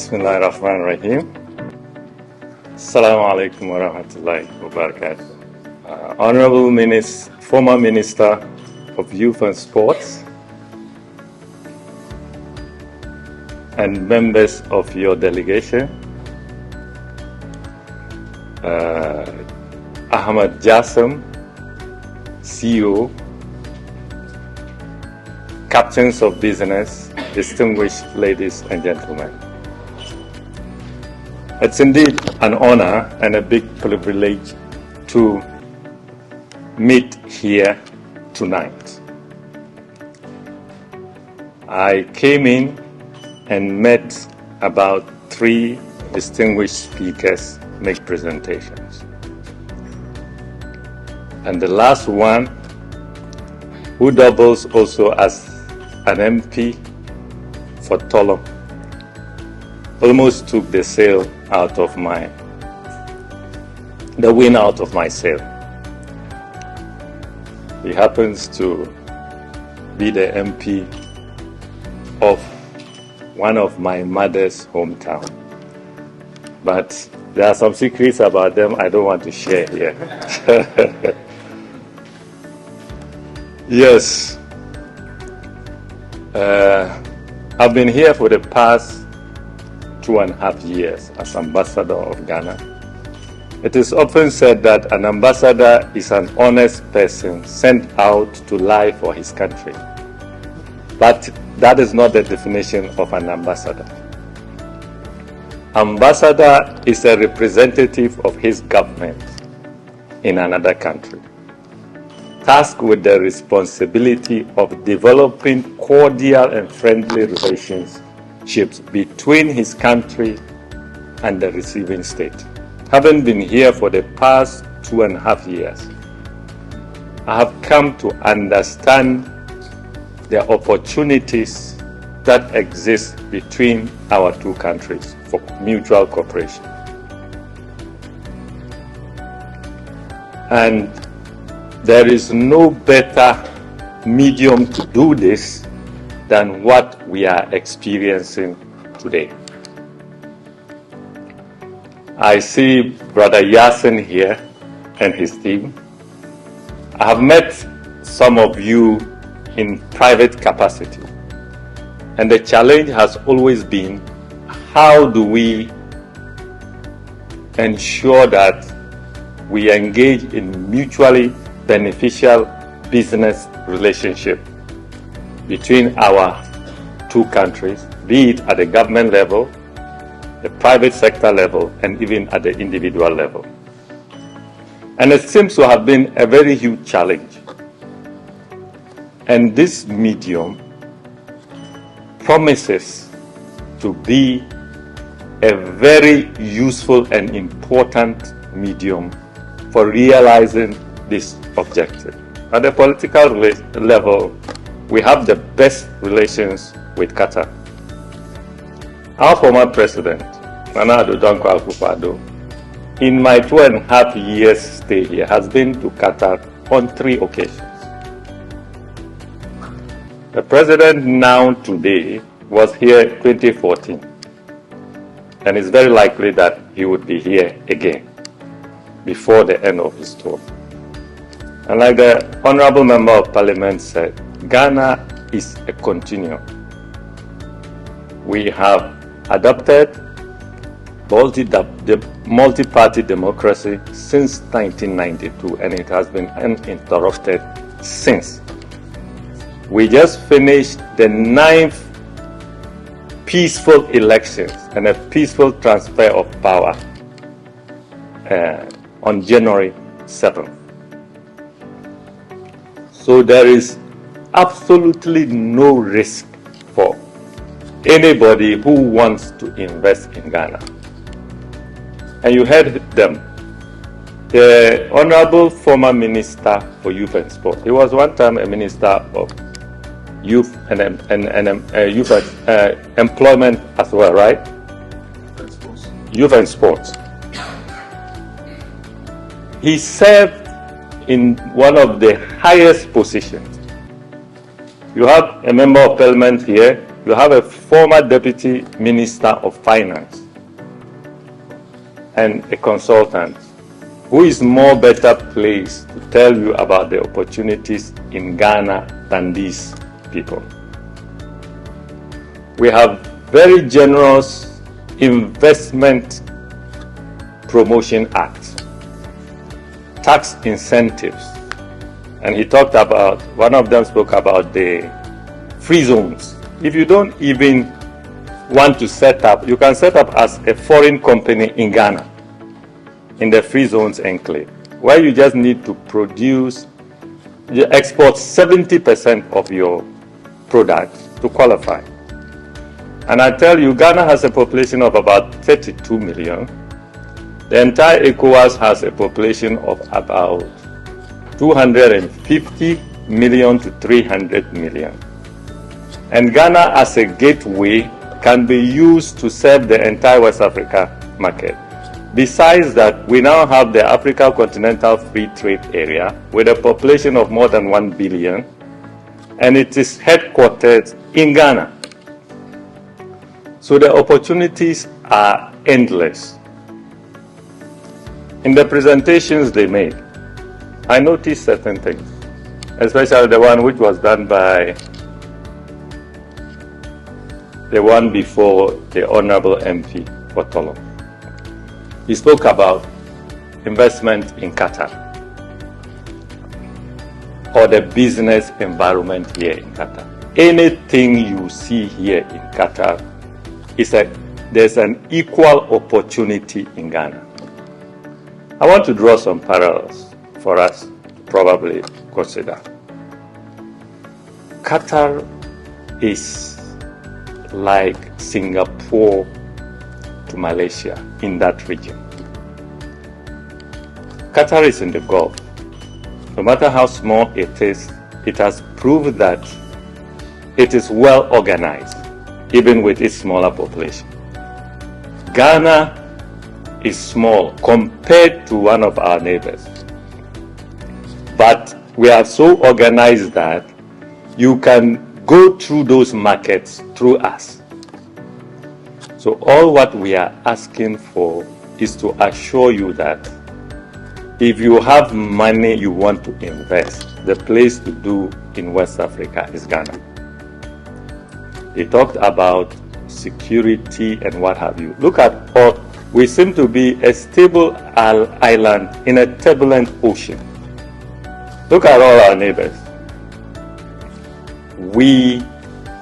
Bismillahirrahmanirrahim. Assalamu alaikum wa rahmatullahi wa barakatuh. Honorable former Minister of Youth and Sports and members of your delegation, Ahmad Jassem, CEO, captains of business, distinguished ladies and gentlemen. It's indeed an honor and a big privilege to meet here tonight. I came in and met about 3 distinguished speakers make presentations. And the last one, who doubles also as an MP for Tolom, almost took the wind out of my sail. He happens to be the MP of one of my mother's hometown. But there are some secrets about them I don't want to share here. Yes. I've been here for the past 2.5 years as ambassador of Ghana. It is often said that an ambassador is an honest person sent out to lie for his country. But that is not the definition of an ambassador. Ambassador is a representative of his government in another country, tasked with the responsibility of developing cordial and friendly relationships between his country and the receiving state. Having been here for the past 2.5 years, I have come to understand the opportunities that exist between our 2 countries for mutual cooperation. And there is no better medium to do this than what we are experiencing today. I see Brother Yasin here and his team. I have met some of you in private capacity, and the challenge has always been, how do we ensure that we engage in mutually beneficial business relationship between our 2 countries, be it at the government level, the private sector level, and even at the individual level. And it seems to have been a very huge challenge. And this medium promises to be a very useful and important medium for realizing this objective. At the political level, we have the best relations with Qatar. Our former president, Nana Addo Dankwa Akufo-Addo, in my 2.5 years stay here, has been to Qatar on 3 occasions. The president now today was here 2014, and it's very likely that he would be here again before the end of his tour. And like the Honorable Member of Parliament said, Ghana is a continuum. We have adopted multi-party democracy since 1992, and it has been uninterrupted since. We just finished the 9th peaceful elections and a peaceful transfer of power on January 7th. So there is absolutely no risk for anybody who wants to invest in Ghana. And you heard them. The Honorable former Minister for Youth and Sport. He was one time a Minister of Youth and Employment as well, right? Youth and Sports. He served in one of the highest positions. You have a member of parliament here You have a former Deputy Minister of Finance and a consultant who is more better placed to tell you about the opportunities in Ghana than these people. We have very generous investment promotion act, tax incentives, and he talked about, one of them spoke about the free zones. If you don't even want to set up, you can set up as a foreign company in Ghana, in the free zones enclave, where you just need to produce, you export 70% of your products to qualify. And I tell you, Ghana has a population of about 32 million. The entire ECOWAS has a population of about 250 million to 300 million. And Ghana as a gateway can be used to serve the entire West Africa market. Besides that, we now have the Africa Continental Free Trade Area with a population of more than 1 billion, and it is headquartered in Ghana. So the opportunities are endless. In the presentations they made, I noticed certain things, especially the one which was done by the one before the Honorable MP Potolo. He spoke about investment in Qatar, or the business environment here in Qatar. Anything you see here in Qatar, there's an equal opportunity in Ghana. I want to draw some parallels for us to probably consider. Qatar is like Singapore to Malaysia in that region. Qatar is in the Gulf. No matter how small it is, it has proved that it is well organized, even with its smaller population. Ghana is small compared to one of our neighbors, but we are so organized that you can go through those markets through us. So all what we are asking for is to assure you that if you have money you want to invest, the place to do in West Africa is Ghana. They talked about security and what have you. Look at all, we seem to be a stable island in a turbulent ocean. Look at all our neighbors. We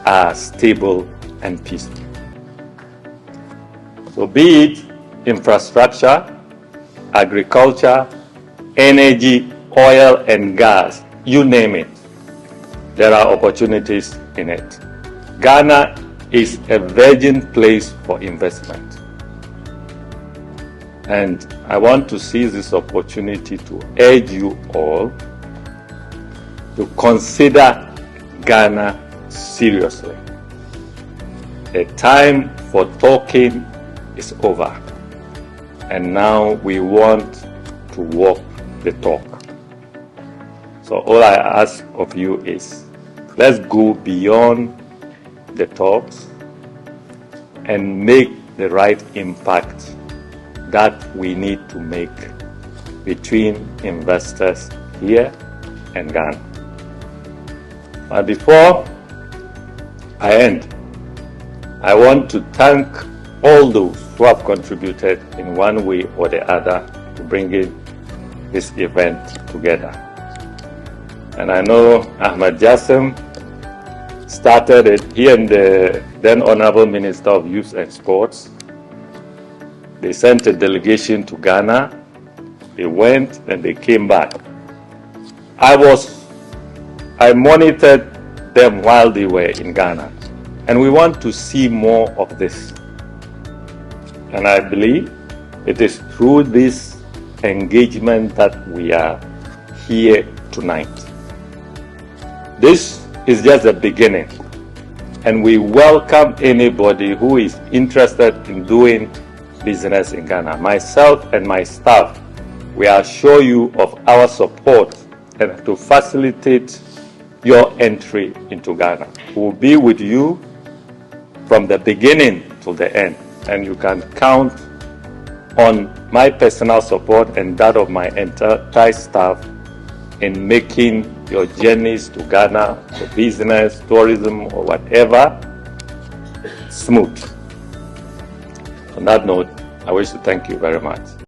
are stable and peaceful. So be it infrastructure, agriculture, energy, oil and gas, you name it, there are opportunities in it. Ghana is a virgin place for investment. And I want to seize this opportunity to urge you all to consider Ghana seriously. The time for talking is over. And now we want to walk the talk. So all I ask of you is, let's go beyond the talks and make the right impact that we need to make between investors here and Ghana. But before I end, I want to thank all those who have contributed in one way or the other to bringing this event together. And I know Ahmed Jassim started it, he and the then Honorable Minister of Youth and Sports. They sent a delegation to Ghana. They went and they came back. I monitored them while they were in Ghana. And we want to see more of this. And I believe it is through this engagement that we are here tonight. This is just the beginning. And we welcome anybody who is interested in doing business in Ghana. Myself and my staff, we assure you of our support and to facilitate your entry into Ghana. We will be with you from the beginning to the end. And you can count on my personal support and that of my entire staff in making your journeys to Ghana for business, tourism, or whatever smooth. On that note, I wish to thank you very much.